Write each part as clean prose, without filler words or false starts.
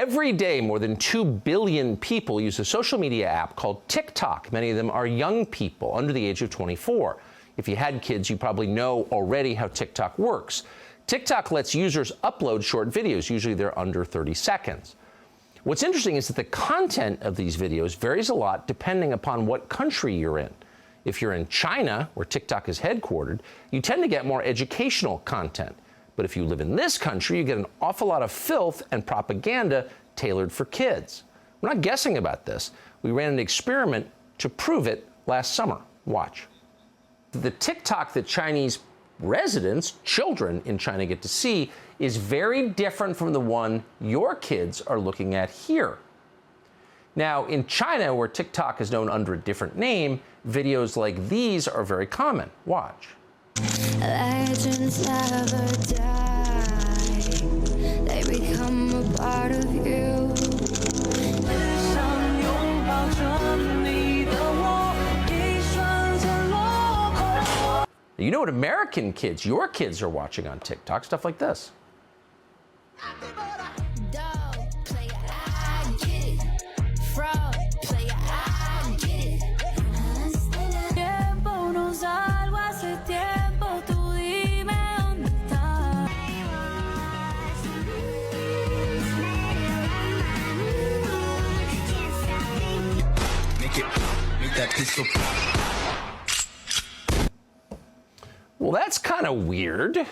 Every day, more than 2 billion people use a social media app called TickTock. Many of them are young people under the age of 24. If you had kids, you probably know already how TickTock works. TickTock lets users upload short videos. Usually they're under 30 seconds. What's interesting is that the content of these videos varies a lot depending upon what country you're in. If you're in China, where TickTock is headquartered, you tend to get more educational content. But if you live in this country, you get an awful lot of filth and propaganda tailored for kids. We're not guessing about this. We ran an experiment to prove it last summer. Watch. The TickTok that Chinese residents, children in China, get to see is very different from the one your kids are looking at here. Now, in China, where TickTok is known under a different name, videos like these are very common. Watch. Legends never die. They become a part of you. You know what American kids, your kids, are watching on TickTok? Stuff like this. Well, that's kind of weird.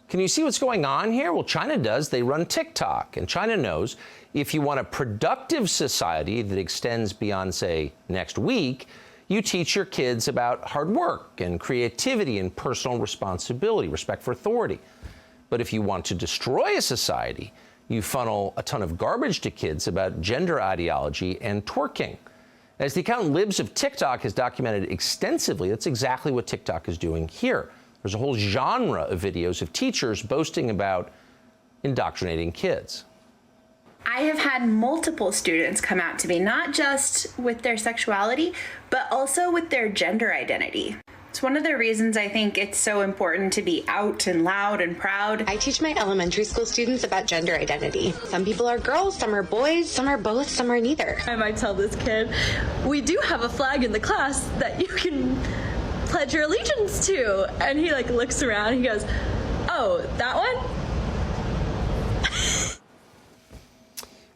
Can you see what's going on here? Well, China does. They run TickTok, and China knows if you want a productive society that extends beyond, say, next week, you teach your kids about hard work and creativity and personal responsibility, respect for authority. But if you want to destroy a society, you funnel a ton of garbage to kids about gender ideology and twerking. As the account Libs of TickTok has documented extensively, that's exactly what TickTok is doing here. There's a whole genre of videos of teachers boasting about indoctrinating kids. I have had multiple students come out to me, not just with their sexuality, but also with their gender identity. It's one of the reasons I think it's so important to be out and loud and proud. I teach my elementary school students about gender identity. Some people are girls, some are boys, some are both, some are neither. I might tell this kid, we do have a flag in the class that you can pledge your allegiance to. And he looks around, he goes, oh, that one?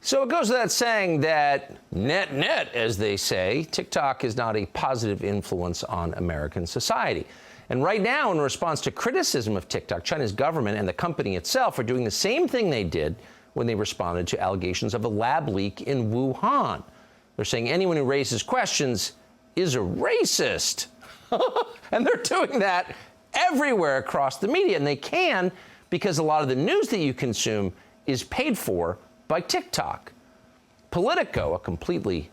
So it goes without saying that net, as they say, TickTok is not a positive influence on American society. And right now, in response to criticism of TickTok, China's government and the company itself are doing the same thing they did when they responded to allegations of a lab leak in Wuhan. They're saying anyone who raises questions is a racist. And they're doing that everywhere across the media. And they can because a lot of the news that you consume is paid for by TickTok. Politico, a completely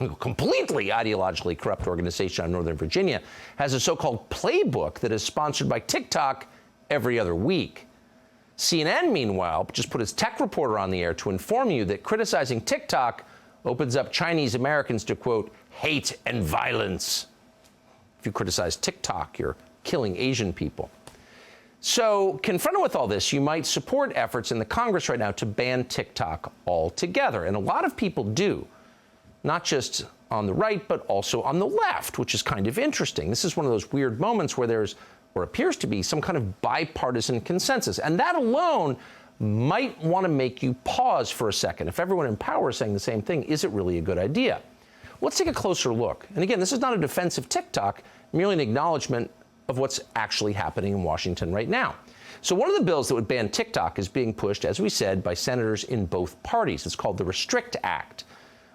ideologically corrupt organization out of Northern Virginia, has a so-called playbook that is sponsored by TickTok every other week. CNN, meanwhile, just put its tech reporter on the air to inform you that criticizing TickTok opens up Chinese Americans to, quote, hate and violence. If you criticize TickTok, you're killing Asian people. So, confronted with all this, you might support efforts in the Congress right now to ban TickTok altogether. And a lot of people do, not just on the right, but also on the left, which is kind of interesting. This is one of those weird moments where there's, or appears to be, some kind of bipartisan consensus. And that alone might want to make you pause for a second. If everyone in power is saying the same thing, is it really a good idea? Let's take a closer look. And again, this is not a defense of TickTok, merely an acknowledgement of what's actually happening in Washington right now. So one of the bills that would ban TickTok is being pushed, as we said, by senators in both parties. It's called the Restrict Act.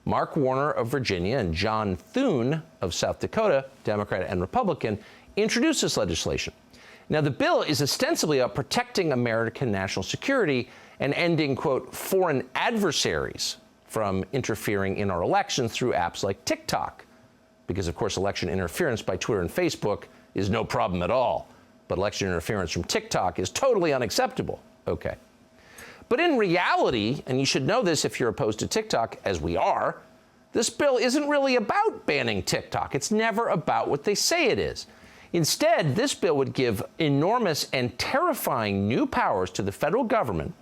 Mark Warner of Virginia and John Thune of South Dakota, Democrat and Republican, introduced this legislation. Now, the bill is ostensibly about protecting American national security and ending, quote, foreign adversaries from interfering in our elections through apps like TickTok. Because, of course, election interference by Twitter and Facebook is no problem at all. But election interference from TickTok is totally unacceptable. Okay. But in reality, and you should know this if you're opposed to TickTok, as we are, this bill isn't really about banning TickTok. It's never about what they say it is. Instead, this bill would give enormous and terrifying new powers to the federal government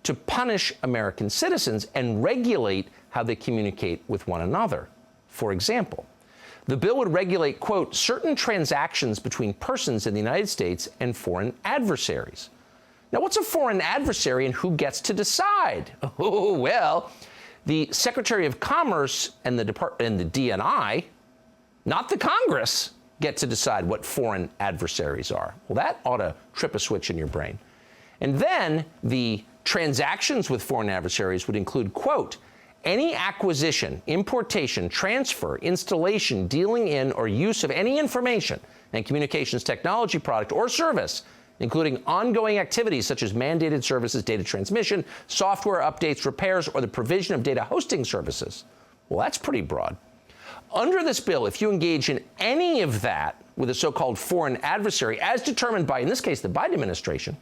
to punish American citizens and regulate how they communicate with one another. For example, the bill would regulate, quote, certain transactions between persons in the United States and foreign adversaries. Now, what's a foreign adversary and who gets to decide? Oh, well, the Secretary of Commerce and the DNI, not the Congress, get to decide what foreign adversaries are. Well, that ought to trip a switch in your brain. And then the transactions with foreign adversaries would include, quote, any acquisition, importation, transfer, installation, dealing in, or use of any information and communications technology product or service, including ongoing activities such as mandated services, data transmission, software updates, repairs, or the provision of data hosting services. Well, that's pretty broad. Under this bill, if you engage in any of that with a so-called foreign adversary, as determined by, in this case, the Biden administration,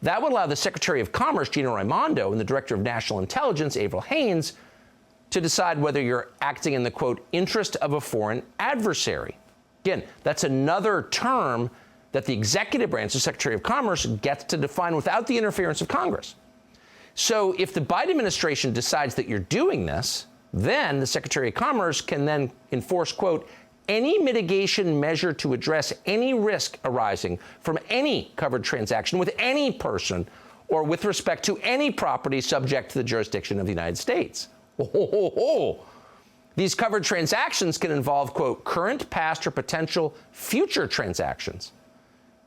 that would allow the Secretary of Commerce, Gina Raimondo, and the Director of National Intelligence, Avril Haines, to decide whether you're acting in the, quote, interest of a foreign adversary. Again, that's another term that the executive branch, the Secretary of Commerce, gets to define without the interference of Congress. So if the Biden administration decides that you're doing this, then the Secretary of Commerce can then enforce, quote, any mitigation measure to address any risk arising from any covered transaction with any person or with respect to any property subject to the jurisdiction of the United States. These covered transactions can involve, quote, current, past, or potential future transactions.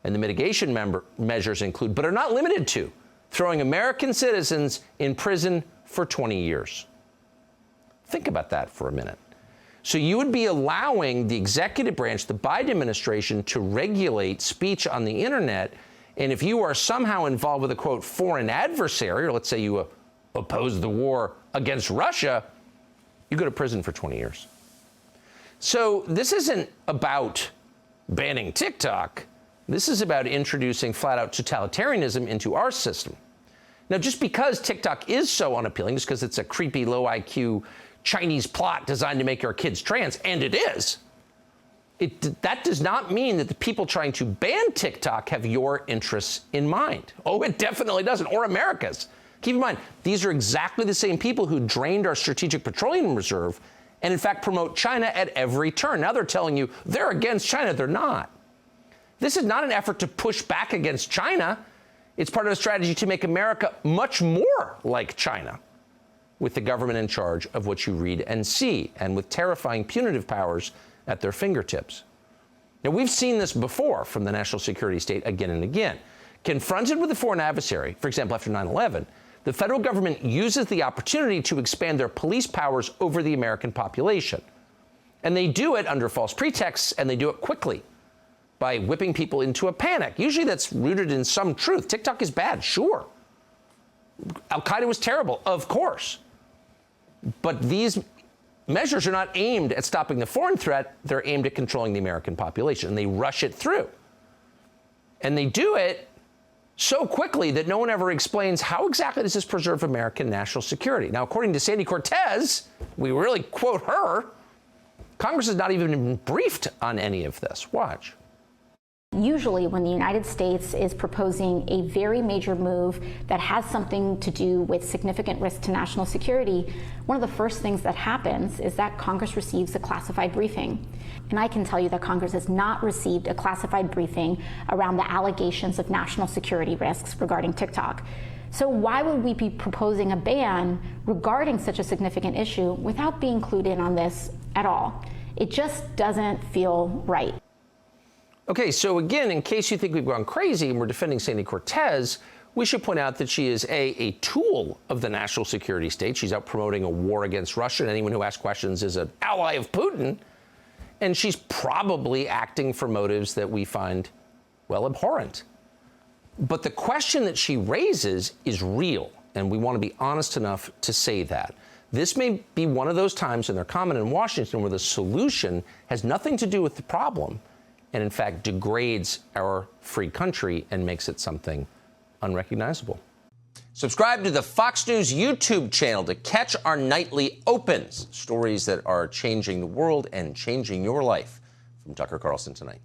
And the mitigation measures include, but are not limited to, throwing American citizens in prison for 20 years. Think about that for a minute. So you would be allowing the executive branch, the Biden administration, to regulate speech on the internet. And if you are somehow involved with a, quote, foreign adversary, or let's say you oppose the war against Russia, you go to prison for 20 years. So this isn't about banning TickTock. This is about introducing flat-out totalitarianism into our system. Now, just because TickTock is so unappealing, just because it's a creepy, low-IQ Chinese plot designed to make our kids trans, and it is, that does not mean that the people trying to ban TickTock have your interests in mind. Oh, it definitely doesn't, or America's. Keep in mind, these are exactly the same people who drained our strategic petroleum reserve and, in fact, promote China at every turn. Now they're telling you they're against China. They're not. This is not an effort to push back against China. It's part of a strategy to make America much more like China, with the government in charge of what you read and see, and with terrifying punitive powers at their fingertips. Now, we've seen this before from the national security state again and again. Confronted with a foreign adversary, for example, after 9/11, the federal government uses the opportunity to expand their police powers over the American population. And they do it under false pretexts, and they do it quickly by whipping people into a panic. Usually that's rooted in some truth. TikTok is bad, sure. Al-Qaeda was terrible, of course. But these measures are not aimed at stopping the foreign threat. They're aimed at controlling the American population, and they rush it through. And they do it so quickly that no one ever explains how exactly does this preserve American national security. Now, according to Sandy Cortez, we really quote her, Congress has not even been briefed on any of this. Watch. Usually when the United States is proposing a very major move that has something to do with significant risk to national security, one of the first things that happens is that Congress receives a classified briefing. And I can tell you that Congress has not received a classified briefing around the allegations of national security risks regarding TikTok. So why would we be proposing a ban regarding such a significant issue without being clued in on this at all? It just doesn't feel right. Okay, so again, in case you think we've gone crazy and we're defending Sandy Cortez, we should point out that she is a tool of the national security state. She's out promoting a war against Russia, and anyone who asks questions is an ally of Putin. And she's probably acting for motives that we find, well, abhorrent. But the question that she raises is real, and we want to be honest enough to say that. This may be one of those times, and they're common in Washington, where the solution has nothing to do with the problem, and in fact degrades our free country and makes it something unrecognizable. Subscribe to the Fox News YouTube channel to catch our nightly opens, stories that are changing the world and changing your life. From Tucker Carlson tonight.